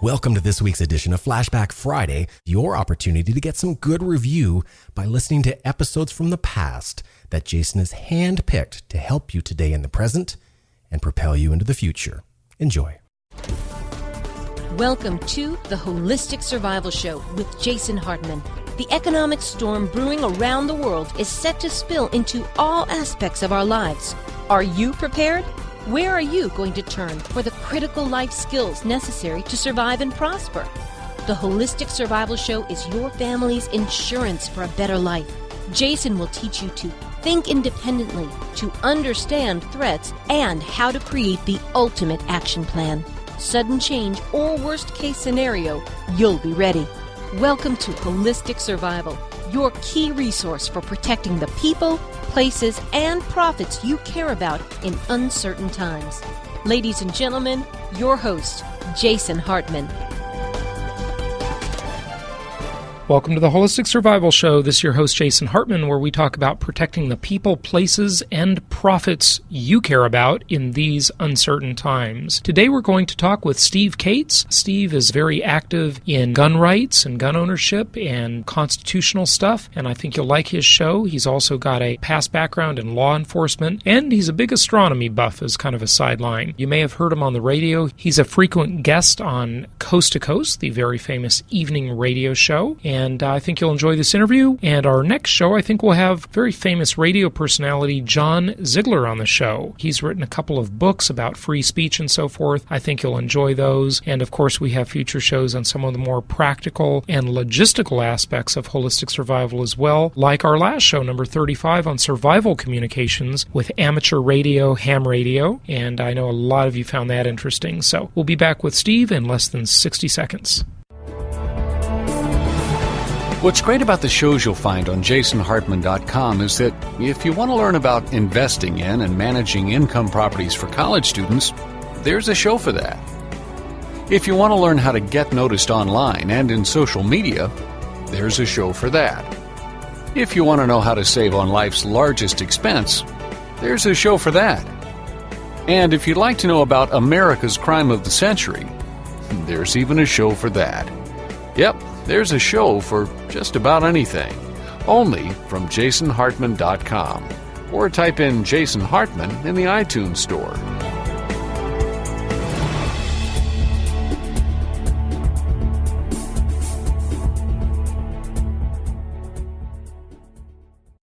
Welcome to this week's edition of Flashback Friday, your opportunity to get some good review by listening to episodes from the past that Jason has handpicked to help you today in the present and propel you into the future. Enjoy. Welcome to the Holistic Survival Show with Jason Hartman. The economic storm brewing around the world is set to spill into all aspects of our lives. Are you prepared? Where are you going to turn for the critical life skills necessary to survive and prosper? The Holistic Survival Show is your family's insurance for a better life. Jason will teach you to think independently, to understand threats, and how to create the ultimate action plan. Sudden change or worst case scenario, you'll be ready. Welcome to Holistic Survival, your key resource for protecting the people, places, and profits you care about in uncertain times. Ladies and gentlemen, your host, Jason Hartman. Welcome to the Holistic Survival Show. This is your host, Jason Hartman, where we talk about protecting the people, places, and profits you care about in these uncertain times. Today we're going to talk with Steve Cates. Steve is very active in gun rights and gun ownership and constitutional stuff, and I think you'll like his show. He's also got a past background in law enforcement, and he's a big astronomy buff as kind of a sideline. You may have heard him on the radio. He's a frequent guest on Coast to Coast, the very famous evening radio show, and I think you'll enjoy this interview. And our next show, I think we'll have very famous radio personality John Ziegler on the show. He's written a couple of books about free speech and so forth. I think you'll enjoy those. And of course, we have future shows on some of the more practical and logistical aspects of holistic survival as well, like our last show, number 35, on survival communications with amateur radio, ham radio. And I know a lot of you found that interesting. So we'll be back with Steve in less than 60 seconds. What's great about the shows you'll find on jasonhartman.com is that if you want to learn about investing in and managing income properties for college students, there's a show for that. If you want to learn how to get noticed online and in social media, there's a show for that. If you want to know how to save on life's largest expense, there's a show for that. And if you'd like to know about America's crime of the century, there's even a show for that. Yep. There's a show for just about anything, only from jasonhartman.com, or type in Jason Hartman in the iTunes store.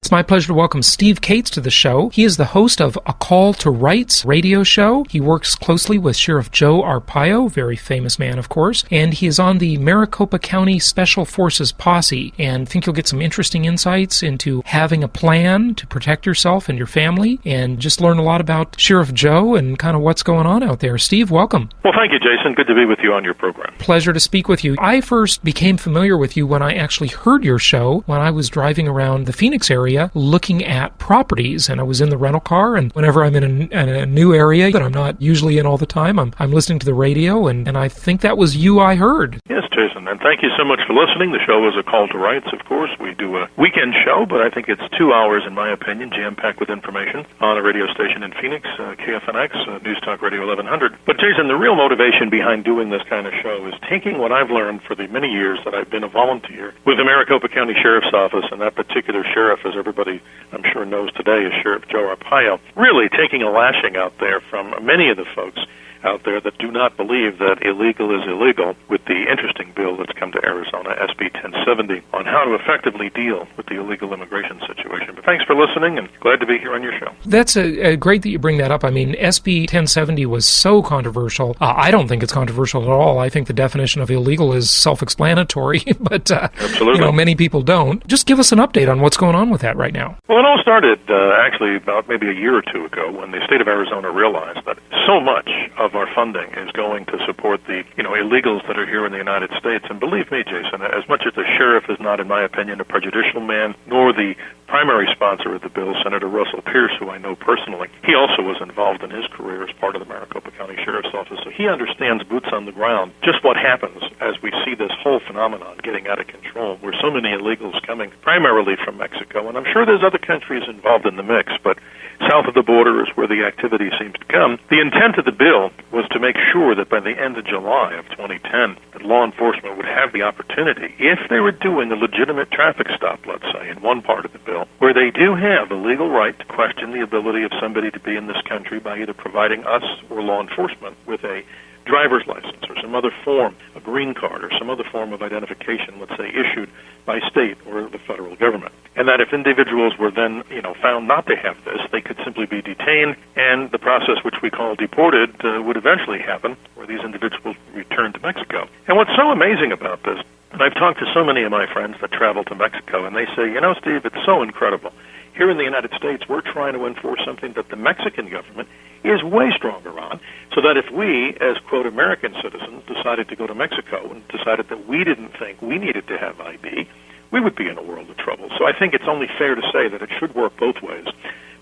It's my pleasure to welcome Steve Cates to the show. He is the host of A Call to Rights radio show. He works closely with Sheriff Joe Arpaio, very famous man, of course, and he is on the Maricopa County Special Forces Posse. And I think you'll get some interesting insights into having a plan to protect yourself and your family, and just learn a lot about Sheriff Joe and kind of what's going on out there. Steve, welcome. Well, thank you, Jason. Good to be with you on your program. Pleasure to speak with you. I first became familiar with you when I actually heard your show when I was driving around the Phoenix area looking at properties, and I was in the rental car, and whenever I'm in a new area that I'm not usually in all the time, I'm listening to the radio, and I think that was you I heard. Yes, Jason, and thank you so much for listening. The show is A Call to Rights, of course. We do a weekend show, but I think it's 2 hours, in my opinion, jam-packed with information on a radio station in Phoenix, KFNX, News Talk Radio 1100. But, Jason, the real motivation behind doing this kind of show is taking what I've learned for the many years that I've been a volunteer with the Maricopa County Sheriff's Office, and that particular sheriff, as everybody I'm sure knows today, is Sheriff Joe Arpaio, really taking a lashing out there from many of the folks out there that do not believe that illegal is illegal, with the interesting bill that's come to Arizona, SB 1070, on how to effectively deal with the illegal immigration situation. But thanks for listening, and glad to be here on your show. That's great that you bring that up. I mean, SB 1070 was so controversial. I don't think it's controversial at all. I think the definition of illegal is self-explanatory, but Absolutely. Many people don't. Just give us an update on what's going on with that right now. Well, it all started actually about maybe a year or two ago when the state of Arizona realized that so much of our funding is going to support the illegals that are here in the United States. And believe me, Jason, as much as the sheriff is not, in my opinion, a prejudicial man, nor the primary sponsor of the bill, Senator Russell Pierce, who I know personally, he also was involved in his career as part of the Maricopa County Sheriff's Office. So he understands boots on the ground just what happens as we see this whole phenomenon getting out of control, where so many illegals coming primarily from Mexico. And I'm sure there's other countries involved in the mix, but South of the border is where the activity seems to come. The intent of the bill was to make sure that by the end of July of 2010, that law enforcement would have the opportunity, if they were doing a legitimate traffic stop, let's say, in one part of the bill, where they do have a legal right to question the ability of somebody to be in this country by either providing us or law enforcement with a driver's license or some other form, a green card or some other form of identification, let's say, issued by state or the federal government. And that if individuals were then, found not to have this, they could simply be detained, and the process which we call deported would eventually happen, where these individuals return to Mexico. And what's so amazing about this, and I've talked to so many of my friends that travel to Mexico, and they say, Steve, it's so incredible. Here in the United States, we're trying to enforce something that the Mexican government is way stronger on, so that if we, as, quote, American citizens, decided to go to Mexico and decided that we didn't think we needed to have ID, we would be in a world of trouble. So I think it's only fair to say that it should work both ways.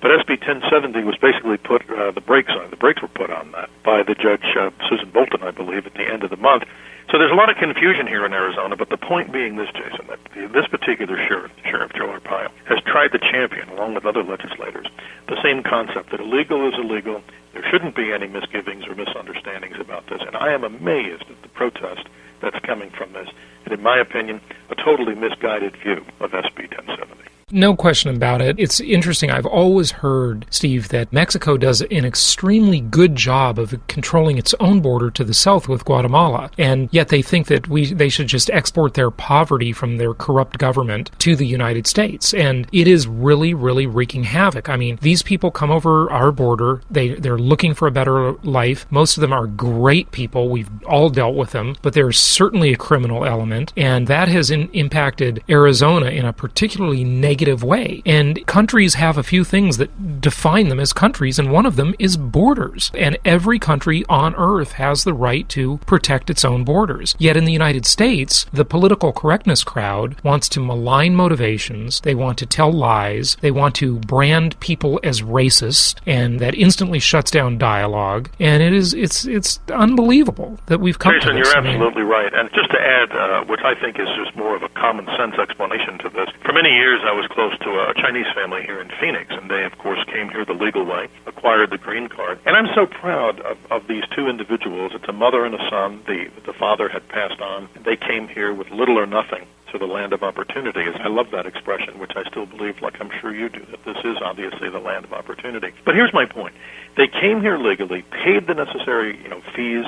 But SB 1070 was basically put the brakes on. The brakes were put on that by the judge, Susan Bolton, I believe, at the end of the month. So there's a lot of confusion here in Arizona, but the point being this, Jason, that this particular sheriff, Joe Arpaio, has tried to champion, along with other legislators, the same concept that illegal is illegal. There shouldn't be any misgivings or misunderstandings about this. And I am amazed at the protest that's coming from this. And in my opinion, a totally misguided view of SB 1070. No question about it. It's interesting. I've always heard, Steve, that Mexico does an extremely good job of controlling its own border to the south with Guatemala, and yet they think that they should just export their poverty from their corrupt government to the United States. And it is really, really wreaking havoc. I mean, these people come over our border. They're looking for a better life. Most of them are great people. We've all dealt with them, but there's certainly a criminal element, and that has impacted Arizona in a particularly negative way. And countries have a few things that define them as countries, and one of them is borders. And every country on earth has the right to protect its own borders. Yet in the United States, the political correctness crowd wants to malign motivations, they want to tell lies, they want to brand people as racist, and that instantly shuts down dialogue. And it's unbelievable that we've come Jason, to this. Jason, you're absolutely right. And just to add, which I think is just more of a common sense explanation to this, for many years I was close to a Chinese family here in Phoenix, and they, of course, came here the legal way, acquired the green card. And I'm so proud of these two individuals. It's a mother and a son. The father had passed on. They came here with little or nothing to the land of opportunity. I love that expression, which I still believe, like I'm sure you do, that this is obviously the land of opportunity. But here's my point. They came here legally, paid the necessary fees.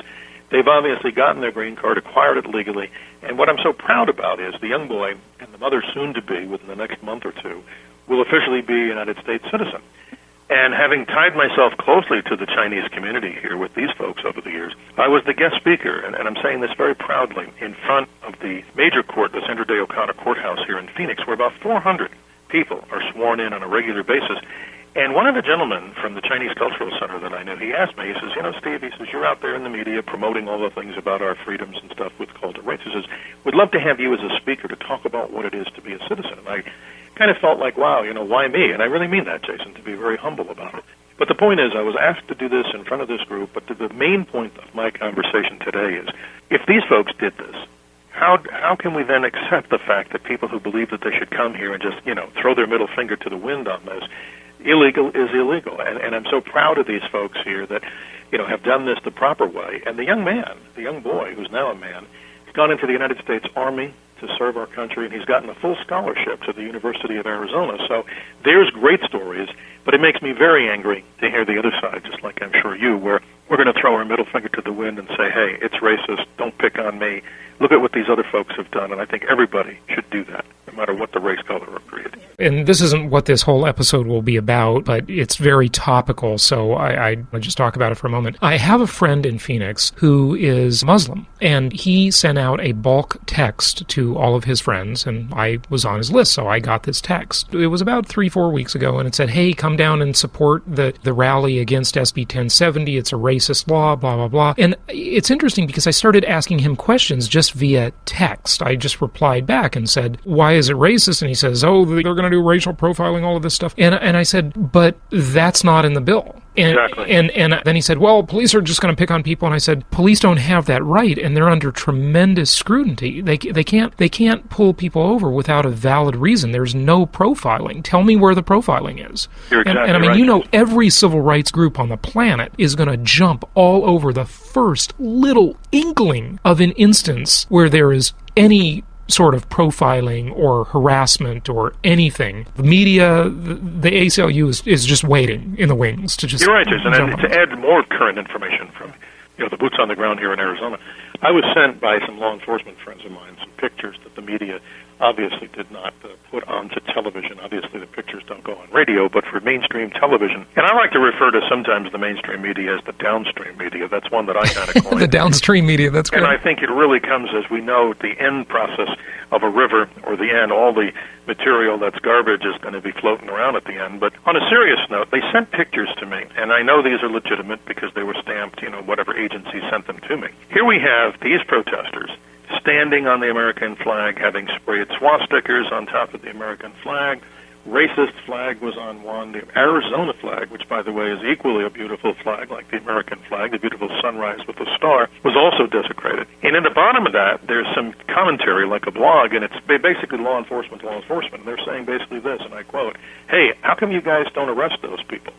They've obviously gotten their green card, acquired it legally, and what I'm so proud about is the young boy and the mother soon-to-be, within the next month or two, will officially be a United States citizen. And having tied myself closely to the Chinese community here with these folks over the years, I was the guest speaker, and I'm saying this very proudly, in front of the major court, the Sandra Day O'Connor Courthouse here in Phoenix, where about 400 people are sworn in on a regular basis. And one of the gentlemen from the Chinese Cultural Center that I knew, he asked me, he says, Steve, he says, you're out there in the media promoting all the things about our freedoms and stuff with cult of rights. He says, we'd love to have you as a speaker to talk about what it is to be a citizen. And I kind of felt like, wow, why me? And I really mean that, Jason, to be very humble about it. But the point is, I was asked to do this in front of this group, but the main point of my conversation today is, if these folks did this, how can we then accept the fact that people who believe that they should come here and just, throw their middle finger to the wind on this? Illegal is illegal, and I'm so proud of these folks here that, have done this the proper way. And the young boy, who's now a man, has gone into the United States Army to serve our country, and he's gotten a full scholarship to the University of Arizona. So there's great stories, but it makes me very angry to hear the other side, just like I'm sure you, where we're going to throw our middle finger to the wind and say, hey, it's racist, don't pick on me. Look at what these other folks have done, and I think everybody should do that, no matter what the race, color, or creed. And this isn't what this whole episode will be about, but it's very topical, so I'll just talk about it for a moment. I have a friend in Phoenix who is Muslim, and he sent out a bulk text to all of his friends, and I was on his list, so I got this text. It was about 3-4 weeks ago, and it said, hey, come down and support the rally against SB 1070. It's a racist law, blah, blah, blah. And it's interesting because I started asking him questions just via text. I just replied back and said, why is it racist? And he says, oh, they're going to do racial profiling, all of this stuff. And I said, but that's not in the bill. Exactly. And then he said, well, police are just going to pick on people. And I said, police don't have that right, and they're under tremendous scrutiny. They can't pull people over without a valid reason. There's no profiling. Tell me where the profiling is. You're exactly and I mean, right. you know, every civil rights group on the planet is going to jump all over the first little inkling of an instance where there is any sort of profiling or harassment or anything. The media, the ACLU is just waiting in the wings to just... You're right, Jason. And to add more current information from the boots on the ground here in Arizona, I was sent by some law enforcement friends of mine some pictures that the media obviously did not put onto television. Obviously, the pictures don't go on radio, but for mainstream television. And I like to refer to sometimes the mainstream media as the downstream media. That's one that I kind of coined. The downstream media, that's great. And I think it really comes, as we know, the end process of a river, or the end, all the material that's garbage is going to be floating around at the end. But on a serious note, they sent pictures to me, and I know these are legitimate because they were stamped, whatever agency sent them to me. Here we have these protesters standing on the American flag, having sprayed swastikas on top of the American flag. Racist flag was on one. The Arizona flag, which, by the way, is equally a beautiful flag, like the American flag, the beautiful sunrise with the star, was also desecrated. And at the bottom of that, there's some commentary, like a blog, and it's basically law enforcement. And they're saying basically this, and I quote, hey, how come you guys don't arrest those people?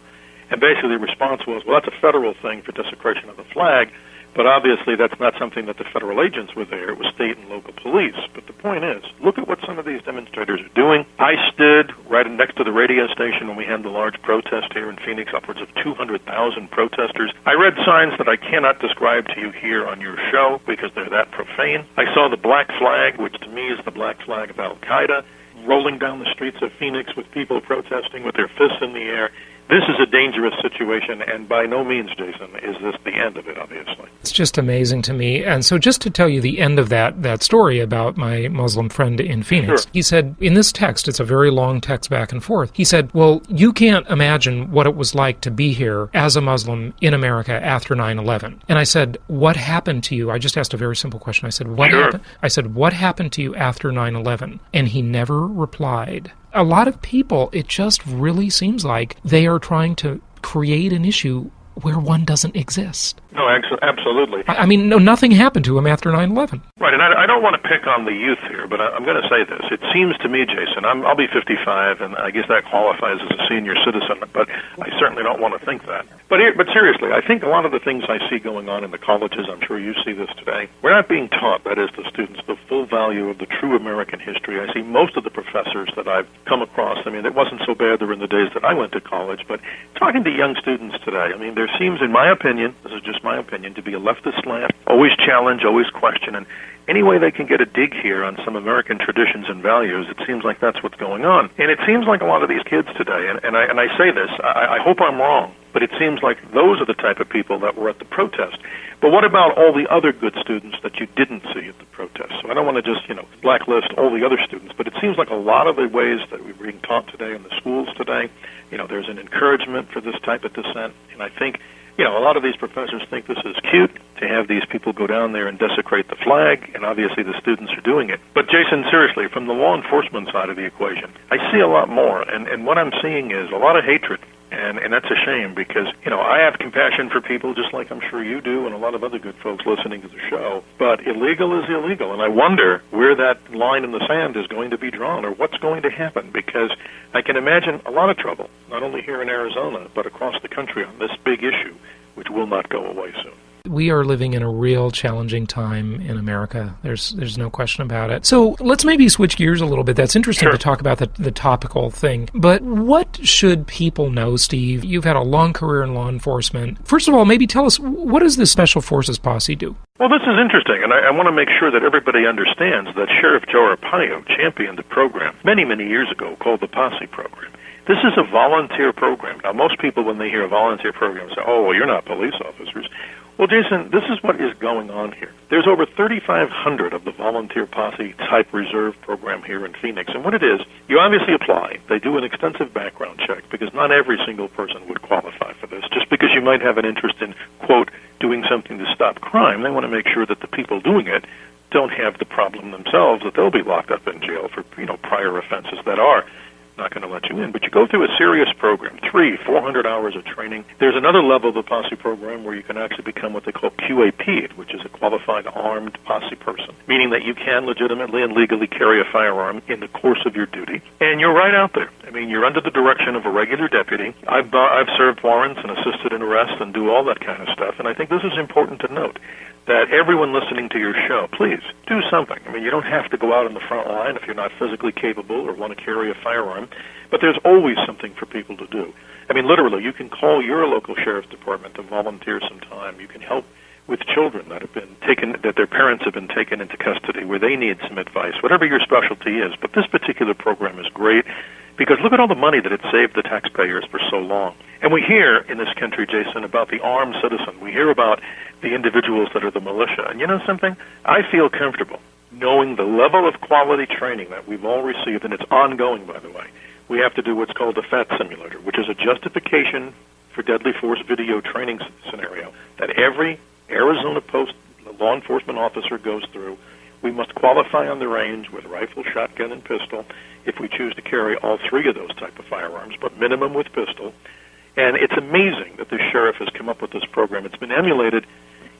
And basically the response was, well, that's a federal thing for desecration of the flag. But obviously that's not something that the federal agents were there. It was state and local police. But the point is, look at what some of these demonstrators are doing. I stood right next to the radio station when we had the large protest here in Phoenix, upwards of 200,000 protesters. I read signs that I cannot describe to you here on your show because they're that profane. I saw the black flag, which to me is the black flag of Al-Qaeda, rolling down the streets of Phoenix with people protesting with their fists in the air. This is a dangerous situation, and by no means, Jason, is this the end of it, obviously. It's just amazing to me. And so just to tell you the end of that story about my Muslim friend in Phoenix, Sure. He said, in this text, it's a very long text back and forth, he said, well, you can't imagine what it was like to be here as a Muslim in America after 9/11. And I said, what happened to you? I just asked a very simple question. I said, what happened? I said, what happened to you after 9/11? And he never replied. A lot of people, it just really seems like they are trying to create an issue where one doesn't exist. No, absolutely. I mean, no, nothing happened to him after 9/11. Right, and I don't want to pick on the youth here, but I'm going to say this. It seems to me, Jason, I'll be 55, and I guess that qualifies as a senior citizen, but I certainly don't want to think that. But seriously, I think a lot of the things I see going on in the colleges, I'm sure you see this today, we're not being taught, that is, the students, the full value of the true American history. I see most of the professors that I've come across, I mean, it wasn't so bad there in the days that I went to college, but talking to young students today, I mean, there seems, in my opinion, this is just my opinion, to be a leftist slant, always challenge, always question, and any way they can get a dig here on some American traditions and values, it seems like that's what's going on. And it seems like a lot of these kids today, and I say this, I hope I'm wrong, but it seems like those are the type of people that were at the protest. But what about all the other good students that you didn't see at the protest? So I don't want to just, blacklist all the other students, but it seems like a lot of the ways that we're being taught today in the schools today, there's an encouragement for this type of dissent, and I think a lot of these professors think this is cute to have these people go down there and desecrate the flag, and obviously the students are doing it. But, Jason, seriously, from the law enforcement side of the equation, I see a lot more, and what I'm seeing is a lot of hatred, and that's a shame because, I have compassion for people just like I'm sure you do and a lot of other good folks listening to the show, but illegal is illegal, and I wonder where that line in the sand is going to be drawn or what's going to happen, because I can imagine a lot of trouble, not only here in Arizona, but across the country on this big issue, which will not go away soon. We are living in a real challenging time in America. There's no question about it. So let's maybe switch gears a little bit. That's interesting to talk about the topical thing. But what should people know, Steve? You've had a long career in law enforcement. First of all, maybe tell us, what does the Special Forces Posse do? Well, this is interesting, and I want to make sure that everybody understands that Sheriff Joe Arpaio championed a program many, many years ago called the Posse Program. This is a volunteer program. Now, most people, when they hear a volunteer program, say, oh, well, you're not police officers. Well, Jason, this is what is going on here. There's over 3,500 of the volunteer posse-type reserve program here in Phoenix. And what it is, you obviously apply. They do an extensive background check because not every single person would qualify for this. Just because you might have an interest in, quote, doing something to stop crime, they want to make sure that the people doing it don't have the problem themselves, that they'll be locked up in jail for, prior offenses that are not going to let you in. But you go through a serious program, 400 hours of training. There's another level of the posse program where you can actually become what they call QAP'd, which is a qualified armed posse person, meaning that you can legitimately and legally carry a firearm in the course of your duty. And you're right out there. I mean, you're under the direction of a regular deputy. I've served warrants and assisted in arrests and do all that kind of stuff. And I think this is important to note, that everyone listening to your show, please do something. I mean, you don't have to go out on the front line if you're not physically capable or want to carry a firearm, but there's always something for people to do. I mean, literally, you can call your local sheriff's department to volunteer some time. You can help with children that have been taken, that their parents have been taken into custody, where they need some advice, whatever your specialty is. But this particular program is great because look at all the money that it saved the taxpayers for so long. And we hear in this country, Jason, about the armed citizen. We hear about the individuals that are the militia. And you know something? I feel comfortable knowing the level of quality training that we've all received, and it's ongoing, by the way. We have to do what's called the FAT simulator, which is a justification for deadly force video training scenario that every Arizona post law enforcement officer goes through. We must qualify on the range with rifle, shotgun, and pistol if we choose to carry all three of those type of firearms, but minimum with pistol. And it's amazing that the sheriff has come up with this program. It's been emulated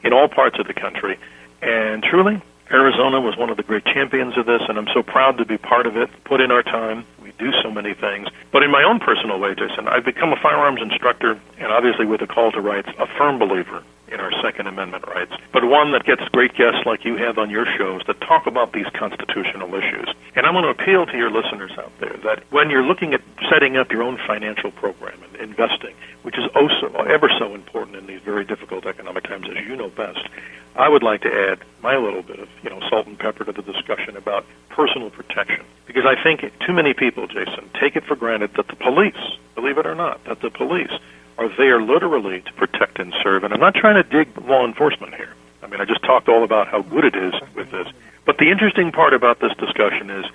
in all parts of the country. And truly, Arizona was one of the great champions of this, and I'm so proud to be part of it, put in our time. We do so many things. But in my own personal way, Jason, I've become a firearms instructor, and obviously with a call to rights, a firm believer in our Second Amendment rights, but one that gets great guests like you have on your shows that talk about these constitutional issues. And I want to appeal to your listeners out there that when you're looking at setting up your own financial program and investing, which is ever so important in these very difficult economic times, as you know best, I would like to add my little bit of salt and pepper to the discussion about personal protection. Because I think too many people, Jason, take it for granted that the police, believe it or not, that the police are there literally to protect and serve. And I'm not trying to dig law enforcement here. I mean, I just talked all about how good it is with this. But the interesting part about this discussion is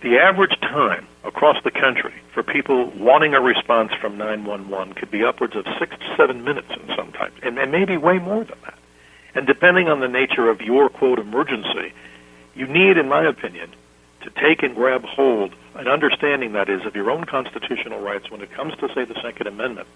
the average time across the country for people wanting a response from 911 could be upwards of 6 to 7 minutes in sometimes, and maybe way more than that. And depending on the nature of your, quote, emergency, you need, in my opinion, to take and grab hold, an understanding, that is, of your own constitutional rights when it comes to, say, the Second Amendment.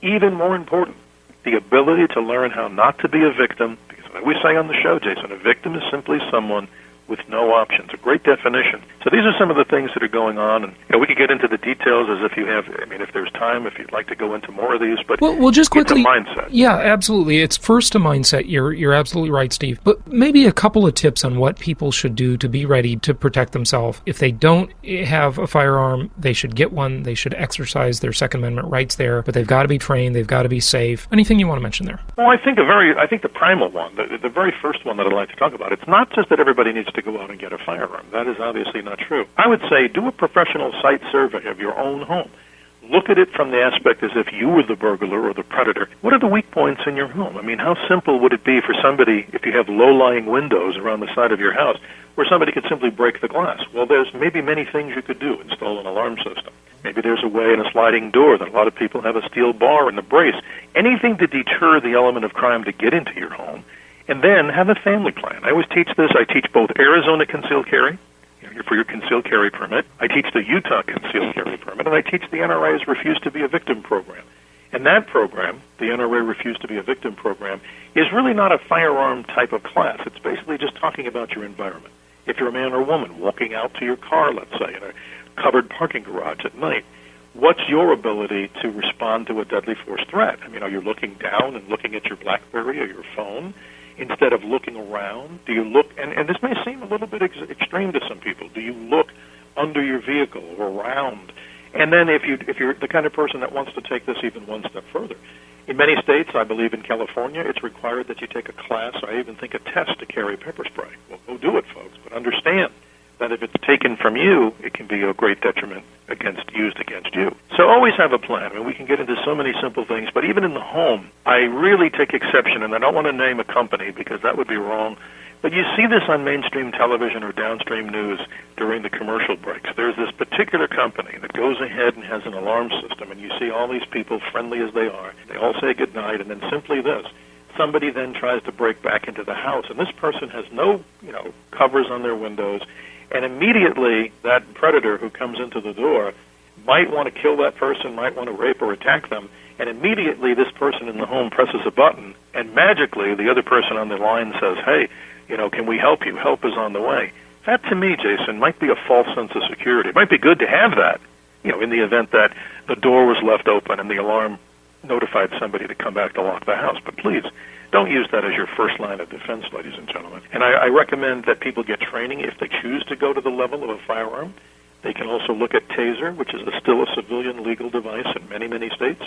Even more important, the ability to learn how not to be a victim, because as we say on the show, Jason, a victim is simply someone with no options. A great definition. So these are some of the things that are going on, and we could get into the details as if you have. I mean, if there's time, if you'd like to go into more of these. But well, just quickly, it's a mindset. Yeah, absolutely. It's first a mindset. You're absolutely right, Steve. But maybe a couple of tips on what people should do to be ready to protect themselves. If they don't have a firearm, they should get one. They should exercise their Second Amendment rights there. But they've got to be trained. They've got to be safe. Anything you want to mention there? Well, I think the primal one, the very first one that I'd like to talk about. It's not just that everybody needs to go out and get a firearm. That is obviously not true. I would say do a professional site survey of your own home. Look at it from the aspect as if you were the burglar or the predator. What are the weak points in your home? I mean, how simple would it be for somebody, if you have low-lying windows around the side of your house, where somebody could simply break the glass? Well, there's maybe many things you could do. Install an alarm system. Maybe there's a way in a sliding door that a lot of people have a steel bar and a brace. Anything to deter the element of crime to get into your home. And then have a family plan. I always teach this. I teach both Arizona concealed carry, for your concealed carry permit. I teach the Utah concealed carry permit, and I teach the NRA's Refuse to be a Victim program. And that program, the NRA Refuse to be a Victim program, is really not a firearm type of class. It's basically just talking about your environment. If you're a man or woman walking out to your car, let's say, in a covered parking garage at night, what's your ability to respond to a deadly force threat? I mean, are you looking down and looking at your BlackBerry or your phone instead of looking around? Do you look, and this may seem a little bit extreme to some people, do you look under your vehicle or around? And then if you're the kind of person that wants to take this even one step further, in many states, I believe in California, it's required that you take a class, or I even think a test to carry pepper spray. Well, go do it, folks, but understand that if it's taken from you, it can be a great detriment used against you. So always have a plan. I mean, we can get into so many simple things, but even in the home, I really take exception, and I don't want to name a company because that would be wrong, but you see this on mainstream television or downstream news during the commercial breaks. There's this particular company that goes ahead and has an alarm system, and you see all these people, friendly as they are, they all say goodnight, and then simply this. Somebody then tries to break back into the house, and this person has no, covers on their windows, and immediately that predator who comes into the door might want to kill that person, might want to rape or attack them, and immediately this person in the home presses a button, and magically the other person on the line says, hey, can we help you? Help is on the way. That, to me, Jason, might be a false sense of security. It might be good to have that, in the event that the door was left open and the alarm notified somebody to come back to lock the house. But please, don't use that as your first line of defense, ladies and gentlemen. And I recommend that people get training if they choose to go to the level of a firearm. They can also look at Taser, which is still a civilian legal device in many, many states.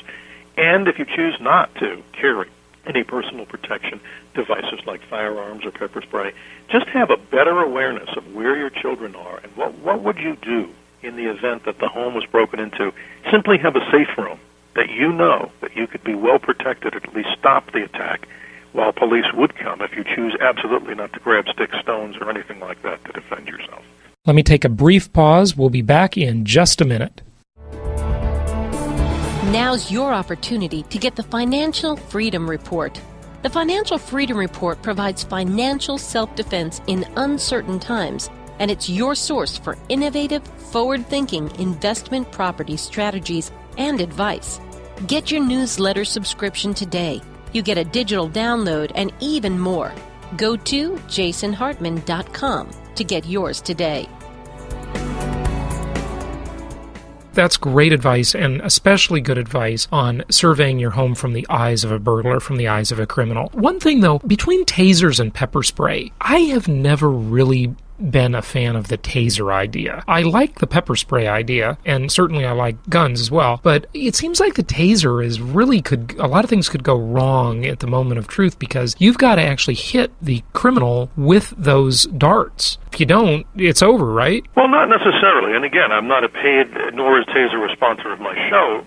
And if you choose not to carry any personal protection devices like firearms or pepper spray, just have a better awareness of where your children are and what would you do in the event that the home was broken into. Simply have a safe room that you know that you could be well protected, at least stop the attack, while police would come if you choose absolutely not to grab sticks, stones, or anything like that to defend yourself. Let me take a brief pause. We'll be back in just a minute. Now's your opportunity to get the Financial Freedom Report. The Financial Freedom Report provides financial self-defense in uncertain times, and it's your source for innovative, forward-thinking investment property strategies and advice. Get your newsletter subscription today. You get a digital download and even more. Go to jasonhartman.com to get yours today. That's great advice, and especially good advice on surveying your home from the eyes of a burglar, from the eyes of a criminal. One thing, though, between tasers and pepper spray, I have never really been a fan of the taser idea. I like the pepper spray idea, and certainly I like guns as well, but it seems like the taser is really a lot of things could go wrong at the moment of truth because you've got to actually hit the criminal with those darts. If you don't, it's over, right? Well, not necessarily. And again, I'm not a paid, nor is Taser a sponsor of my show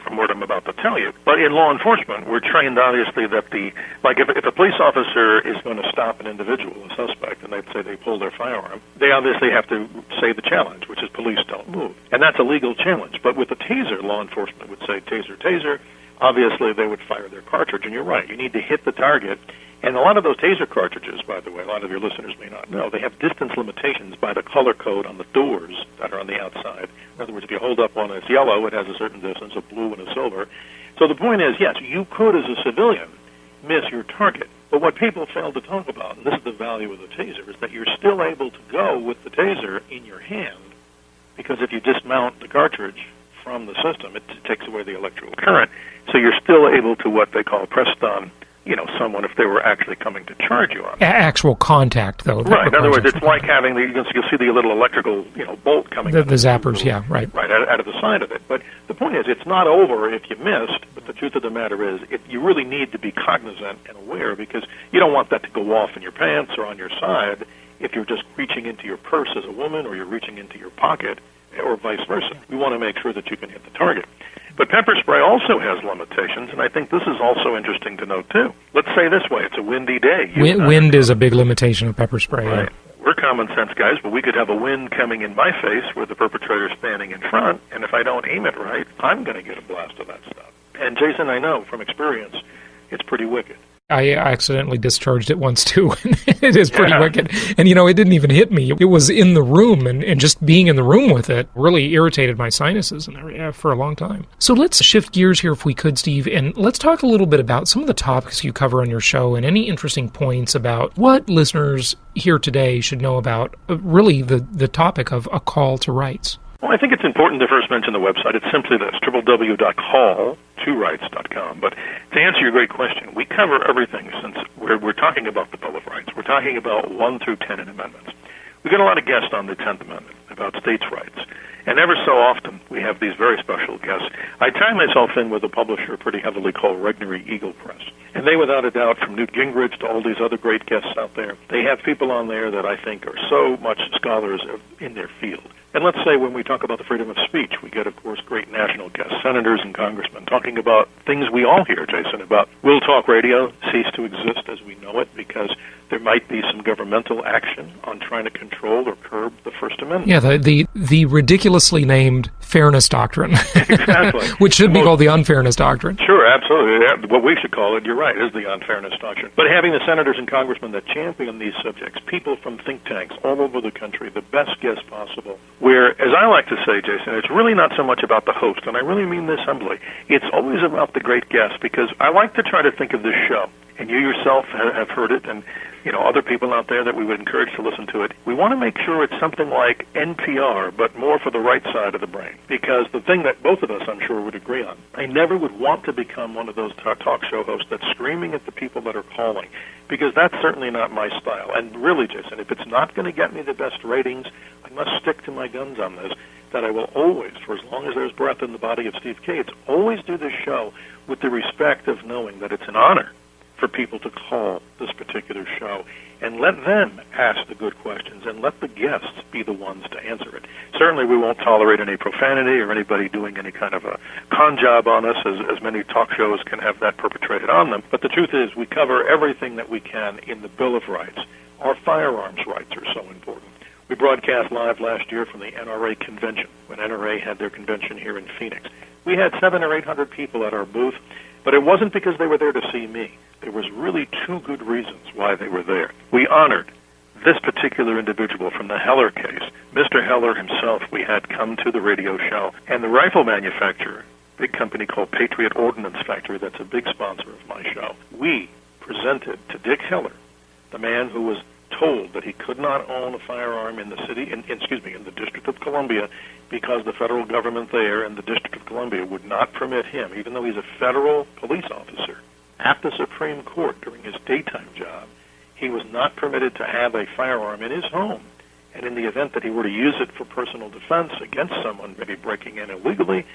from what I'm about to tell you. But in law enforcement, we're trained, obviously, that if a police officer is going to stop an individual, a suspect, and they'd say they pull their firearm, they obviously have to say the challenge, which is police don't move. And that's a legal challenge. But with a Taser, law enforcement would say, Taser, Taser. Obviously, they would fire their cartridge. And you're right, you need to hit the target. And a lot of those Taser cartridges, by the way, a lot of your listeners may not know, they have distance limitations by the color code on the doors that are on the outside. In other words, if you hold up one that's yellow, it has a certain distance, a blue and a silver. So the point is, yes, you could, as a civilian, miss your target. But what people fail to talk about, and this is the value of the Taser, is that you're still able to go with the Taser in your hand, because if you dismount the cartridge from the system, it takes away the electrical current. So you're still able to what they call press stun, someone if they were actually coming to charge you on it. Actual contact, though. Right. In other words, it's like having you'll see the little electrical, bolt coming the zappers, yeah, right. Right, out of the side of it. But the point is, it's not over if you missed, but the truth of the matter is, you really need to be cognizant and aware, because you don't want that to go off in your pants or on your side if you're just reaching into your purse as a woman or you're reaching into your pocket or vice versa. We want to make sure that you can hit the target. But pepper spray also has limitations, and I think this is also interesting to note, too. Let's say this way, it's a windy day. Wind is a big limitation of pepper spray. Right. Yeah. We're common sense guys, but we could have a wind coming in my face with the perpetrator standing in front, and if I don't aim it right, I'm going to get a blast of that stuff. And Jason, I know from experience, it's pretty wicked. I accidentally discharged it once, too. It is pretty wicked. And, it didn't even hit me. It was in the room, and just being in the room with it really irritated my sinuses for a long time. So let's shift gears here if we could, Steve, and let's talk a little bit about some of the topics you cover on your show and any interesting points about what listeners here today should know about really the topic of a call to rights. Well, I think it's important to first mention the website. It's simply this, www.call2rights.com. But to answer your great question, we cover everything since we're talking about the Bill of Rights. We're talking about 1 through 10 in amendments. We get a lot of guests on the 10th Amendment about states' rights. And ever so often, we have these very special guests. I tie myself in with a publisher pretty heavily called Regnery Eagle Press. And they, without a doubt, from Newt Gingrich to all these other great guests out there, they have people on there that I think are so much scholars in their field. And let's say when we talk about the freedom of speech, we get, of course, great national guests, senators and congressmen, talking about things we all hear, Jason, about will talk radio cease to exist as we know it because there might be some governmental action on trying to control or curb the First Amendment. Yeah, the ridiculously named fairness doctrine. Exactly. Which should be called the unfairness doctrine. Sure, absolutely. What we should call it, you're right, is the unfairness doctrine. But having the senators and congressmen that champion these subjects, people from think tanks all over the country, the best guests possible, where, as I like to say, Jason, it's really not so much about the host, and I really mean this humbly. It's always about the great guest, because I like to try to think of this show, and you yourself have heard it, and other people out there that we would encourage to listen to it. We want to make sure it's something like NPR, but more for the right side of the brain. Because the thing that both of us, I'm sure, would agree on, I never would want to become one of those talk show hosts that's screaming at the people that are calling, because that's certainly not my style. And really, Jason, if it's not going to get me the best ratings, I must stick to my guns on this, that I will always, for as long as there's breath in the body of Steve Cates, always do this show with the respect of knowing that it's an honor for people to call this particular show, and let them ask the good questions, and let the guests be the ones to answer it. Certainly we won't tolerate any profanity or anybody doing any kind of a con job on us, as many talk shows can have that perpetrated on them. But the truth is, we cover everything that we can in the Bill of Rights. Our firearms rights are so important. We broadcast live last year from the NRA convention, when NRA had their convention here in Phoenix. We had 700 or 800 people at our booth, but it wasn't because they were there to see me. There was really two good reasons why they were there. We honored this particular individual from the Heller case. Mr. Heller himself we had come to the radio show, and the rifle manufacturer, a big company called Patriot Ordnance Factory that's a big sponsor of my show. We presented to Dick Heller, the man who was told that he could not own a firearm in the city, in the District of Columbia, because the federal government there and the District of Columbia would not permit him, even though he's a federal police officer, at the Supreme Court during his daytime job, he was not permitted to have a firearm in his home. And in the event that he were to use it for personal defense against someone maybe breaking in illegally,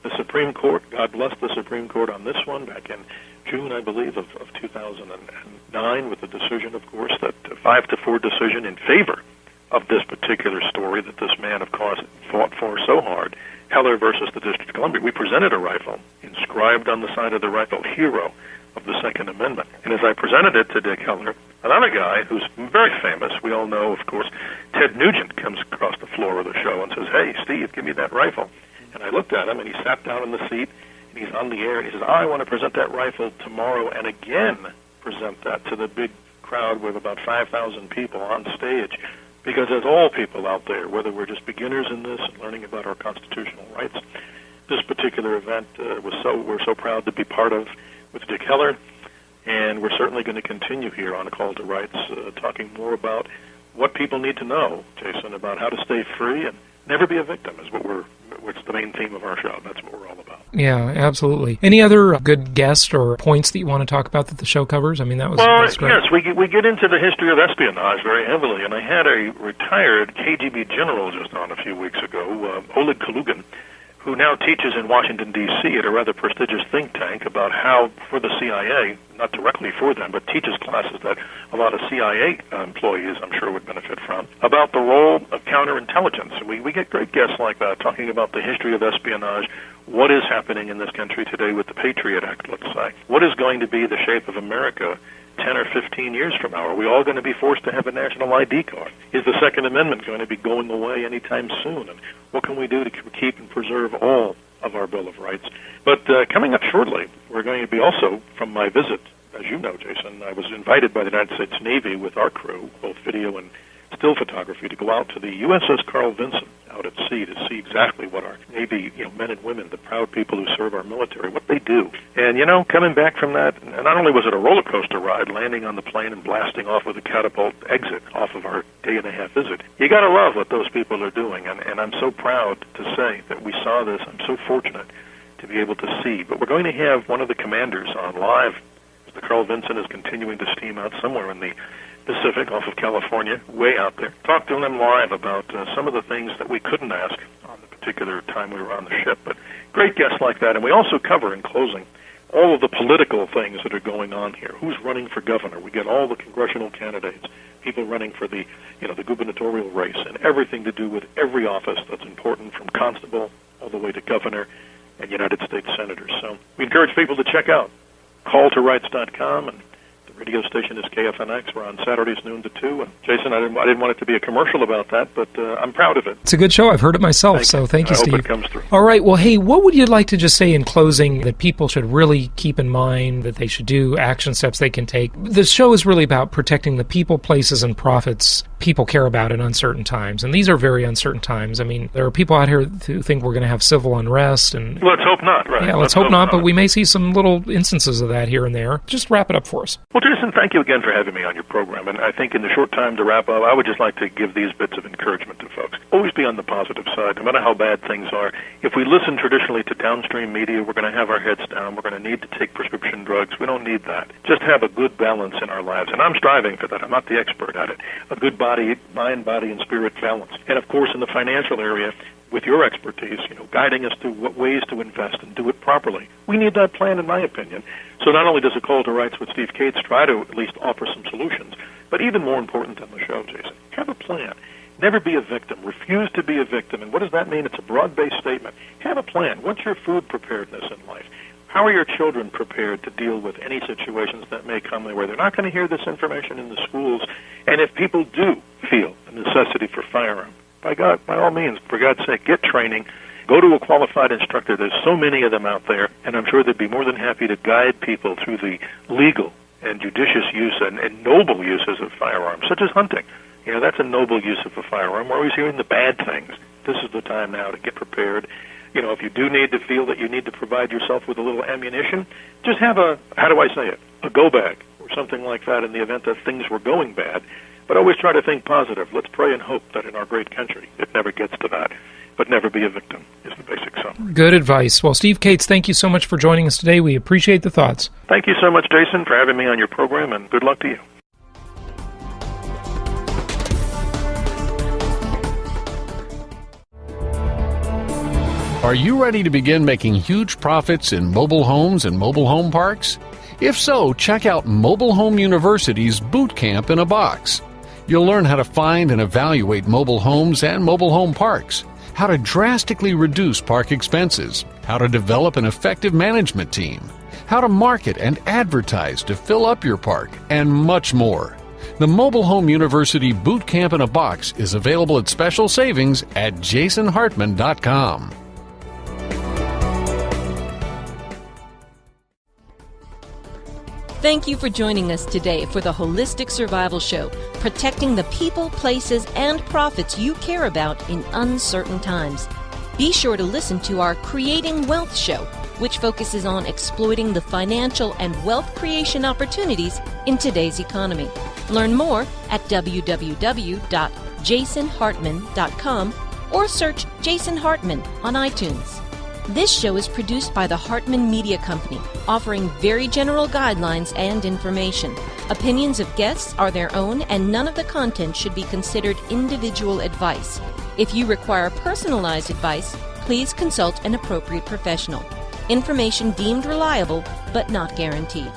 the Supreme Court, God bless the Supreme Court on this one, back in June, I believe, of 2009, with the decision, of course, that 5-4 decision in favor of this particular story that this man, of course, fought for so hard, Heller versus the District of Columbia. We presented a rifle, inscribed on the side of the rifle, Hero of the Second Amendment. And as I presented it to Dick Heller, another guy who's very famous, we all know, of course, Ted Nugent, comes across the floor of the show and says, "Hey, Steve, give me that rifle." And I looked at him, and he sat down in the seat, and he's on the air, and he says, "I want to present that rifle tomorrow and again present that to the big crowd with about 5,000 people on stage." Because as all people out there, whether we're just beginners in this and learning about our constitutional rights, this particular event we're so proud to be part of with Dick Heller, and we're certainly going to continue here on A Call to Rights, talking more about what people need to know, Jason, about how to stay free and never be a victim is what's the main theme of our show. That's what we're all about. Yeah, absolutely. Any other good guests or points that you want to talk about that the show covers? I mean, that's great. Yes, we get into the history of espionage very heavily, and I had a retired KGB general just on a few weeks ago, Oleg Kalugin, who now teaches in Washington, D.C. at a rather prestigious think tank about how, for the CIA, not directly for them, but teaches classes that a lot of CIA employees, I'm sure, would benefit from, about the role of counterintelligence. We get great guests like that talking about the history of espionage, what is happening in this country today with the Patriot Act, let's say. What is going to be the shape of America 10 or 15 years from now? Are we all going to be forced to have a national ID card? Is the Second Amendment going to be going away anytime soon? And what can we do to keep and preserve all of our Bill of Rights? But coming up shortly, we're going to be also, from my visit, as you know, Jason, I was invited by the United States Navy with our crew, both video and still photography, to go out to the USS Carl Vinson out at sea to see exactly what our Navy, men and women, the proud people who serve our military, what they do. And, coming back from that, and not only was it a roller coaster ride, landing on the plane and blasting off with a catapult exit off of our day-and-a-half visit, you got to love what those people are doing. And I'm so proud to say that we saw this. I'm so fortunate to be able to see. But we're going to have one of the commanders on live. The Carl Vinson is continuing to steam out somewhere in the Pacific off of California, way out there. Talked to them live about some of the things that we couldn't ask on the particular time we were on the ship, but great guests like that. And we also cover, in closing, all of the political things that are going on here. Who's running for governor? We get all the congressional candidates, people running for the gubernatorial race, and everything to do with every office that's important, from constable all the way to governor and United States senators. So we encourage people to check out calltorights.com and the radio station is KFNX. We're on Saturdays noon to 2. And Jason, I didn't want it to be a commercial about that, but I'm proud of it. It's a good show. I've heard it myself, so thank you, Steve. I hope it comes through. All right. Well, hey, what would you like to just say in closing that people should really keep in mind, that they should do, action steps they can take? The show is really about protecting the people, places, and profits people care about in uncertain times. And these are very uncertain times. I mean, there are people out here who think we're going to have civil unrest. And let's hope not, right? Yeah, let's hope not, but we may see some little instances of that here and there. Just wrap it up for us. Well, Jason, thank you again for having me on your program. And I think in the short time to wrap up, I would just like to give these bits of encouragement to folks. Always be on the positive side, no matter how bad things are. If we listen traditionally to downstream media, we're going to have our heads down. We're going to need to take prescription drugs. We don't need that. Just have a good balance in our lives. And I'm striving for that. I'm not the expert at it. A good mind, body, and spirit balance. And, of course, in the financial area, with your expertise, guiding us to what ways to invest and do it properly. We need that plan, in my opinion. So not only does A Call to Rights with Steve Cates try to at least offer some solutions, but even more important than the show, Jason, have a plan. Never be a victim. Refuse to be a victim. And what does that mean? It's a broad-based statement. Have a plan. What's your food preparedness in life? How are your children prepared to deal with any situations that may come their way? They're not going to hear this information in the schools. And if people do feel the necessity for firearm, by all means, for God's sake, get training. Go to a qualified instructor. There's so many of them out there, and I'm sure they'd be more than happy to guide people through the legal and judicious use and noble uses of firearms, such as hunting. That's a noble use of a firearm. We're always hearing the bad things. This is the time now to get prepared. If you do need to feel that you need to provide yourself with a little ammunition, just have a go bag or something like that in the event that things were going bad. But always try to think positive. Let's pray and hope that in our great country it never gets to that. But never be a victim is the basic summary. Good advice. Well, Steve Cates, thank you so much for joining us today. We appreciate the thoughts. Thank you so much, Jason, for having me on your program, and good luck to you. Are you ready to begin making huge profits in mobile homes and mobile home parks? If so, check out Mobile Home University's Boot Camp in a Box. You'll learn how to find and evaluate mobile homes and mobile home parks, how to drastically reduce park expenses, how to develop an effective management team, how to market and advertise to fill up your park, and much more. The Mobile Home University Boot Camp in a Box is available at special savings at jasonhartman.com. Thank you for joining us today for the Holistic Survival Show, protecting the people, places, and profits you care about in uncertain times. Be sure to listen to our Creating Wealth show, which focuses on exploiting the financial and wealth creation opportunities in today's economy. Learn more at www.jasonhartman.com or search Jason Hartman on iTunes. This show is produced by the Hartman Media Company, offering very general guidelines and information. Opinions of guests are their own, and none of the content should be considered individual advice. If you require personalized advice, please consult an appropriate professional. Information deemed reliable, but not guaranteed.